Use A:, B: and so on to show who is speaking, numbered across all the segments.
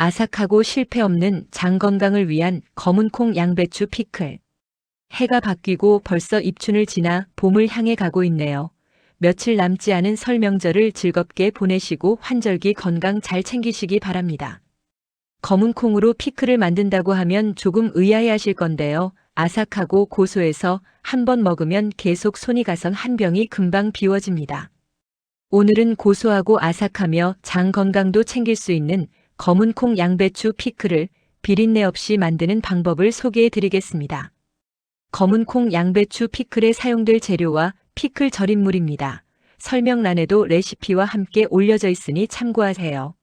A: 아삭하고 실패 없는 장 건강을 위한 검은콩 양배추 피클. 해가 바뀌고 벌써 입춘을 지나 봄을 향해 가고 있네요. 며칠 남지 않은 설 명절을 즐겁게 보내시고 환절기 건강 잘 챙기시기 바랍니다. 검은콩으로 피클을 만든다고 하면 조금 의아해하실 건데요. 아삭하고 고소해서 한 번 먹으면 계속 손이 가선 한 병이 금방 비워집니다. 오늘은 고소하고 아삭하며 장 건강도 챙길 수 있는 검은콩 양배추 피클을 비린내 없이 만드는 방법을 소개해 드리겠습니다. 검은콩 양배추 피클에 사용될 재료와 피클 절임물입니다. 설명란에도 레시피와 함께 올려져 있으니 참고하세요.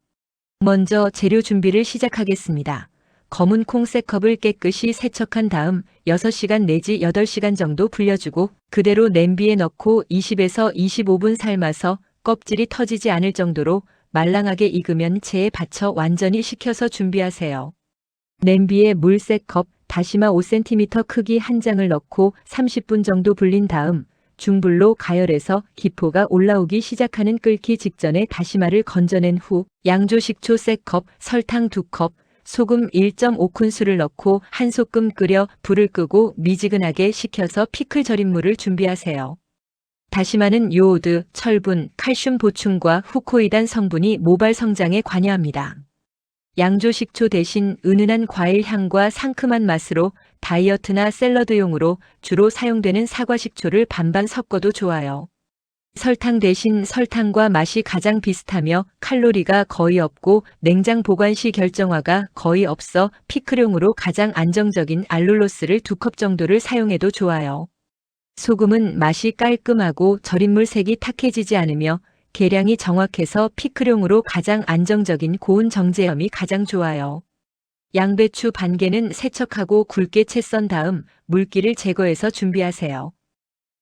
A: 먼저 재료 준비를 시작하겠습니다. 검은콩 3컵을 깨끗이 세척한 다음 6시간 내지 8시간 정도 불려주고 그대로 냄비에 넣고 20에서 25분 삶아서 껍질이 터지지 않을 정도로 말랑하게 익으면 체에 받쳐 완전히 식혀서 준비하세요. 냄비에 물 3컵, 다시마 5cm 크기 한 장을 넣고 30분 정도 불린 다음 중불로 가열해서 기포가 올라오기 시작하는 끓기 직전에 다시마를 건져낸 후 양조 식초 3컵, 설탕 2컵, 소금 1.5큰술을 넣고 한 소끔 끓여 불을 끄고 미지근하게 식혀서 피클 절임물을 준비하세요. 다시마는 요오드, 철분, 칼슘 보충과 후코이단 성분이 모발 성장에 관여합니다. 양조 식초 대신 은은한 과일 향과 상큼한 맛으로 다이어트나 샐러드용으로 주로 사용되는 사과 식초를 반반 섞어도 좋아요. 설탕 대신 설탕과 맛이 가장 비슷하며 칼로리가 거의 없고 냉장 보관 시 결정화가 거의 없어 피클용으로 가장 안정적인 알룰로스를 2컵 정도를 사용해도 좋아요. 소금은 맛이 깔끔하고 절임물 색이 탁해지지 않으며 계량이 정확해서 피클용으로 가장 안정적인 고운 정제염이 가장 좋아요. 양배추 반개는 세척하고 굵게 채 썬 다음 물기를 제거해서 준비하세요.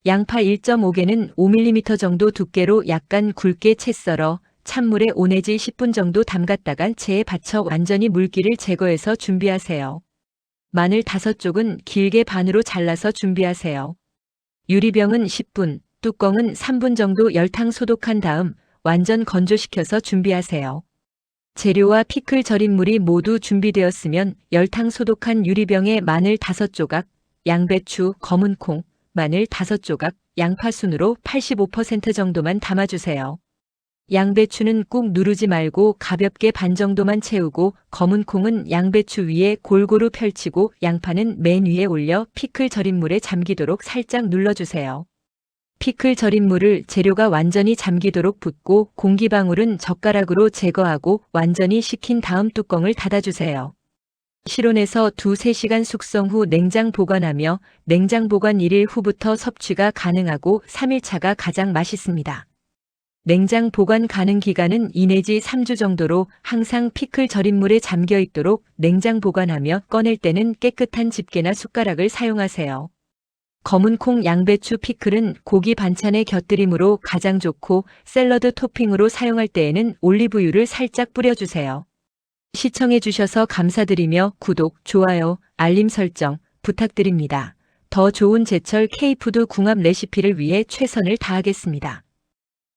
A: 양파 1.5개는 5mm 정도 두께로 약간 굵게 채 썰어 찬물에 5 내지 10분 정도 담갔다가 체에 받쳐 완전히 물기를 제거해서 준비하세요. 마늘 5쪽은 길게 반으로 잘라서 준비하세요. 유리병은 10분, 뚜껑은 3분 정도 열탕 소독한 다음 완전 건조시켜서 준비하세요. 재료와 피클 절임물이 모두 준비되었으면 열탕 소독한 유리병에 마늘 5조각, 양배추, 검은콩, 마늘 5조각, 양파 순으로 85% 정도만 담아주세요. 양배추는 꾹 누르지 말고 가볍게 반 정도만 채우고 검은콩은 양배추 위에 골고루 펼치고 양파는 맨 위에 올려 피클 절임물에 잠기도록 살짝 눌러주세요. 피클 절임물을 재료가 완전히 잠기도록 붓고 공기방울은 젓가락으로 제거하고 완전히 식힌 다음 뚜껑을 닫아주세요. 실온에서 2-3시간 숙성 후 냉장 보관하며 냉장 보관 1일 후부터 섭취가 가능하고 3일차가 가장 맛있습니다. 냉장 보관 가능 기간은 2 내지 3주 정도로 항상 피클 절임물에 잠겨 있도록 냉장 보관하며 꺼낼 때는 깨끗한 집게나 숟가락을 사용하세요. 검은콩 양배추 피클은 고기 반찬의 곁들임으로 가장 좋고 샐러드 토핑으로 사용할 때에는 올리브유를 살짝 뿌려주세요. 시청해주셔서 감사드리며 구독, 좋아요, 알림 설정 부탁드립니다. 더 좋은 제철 K푸드 궁합 레시피를 위해 최선을 다하겠습니다.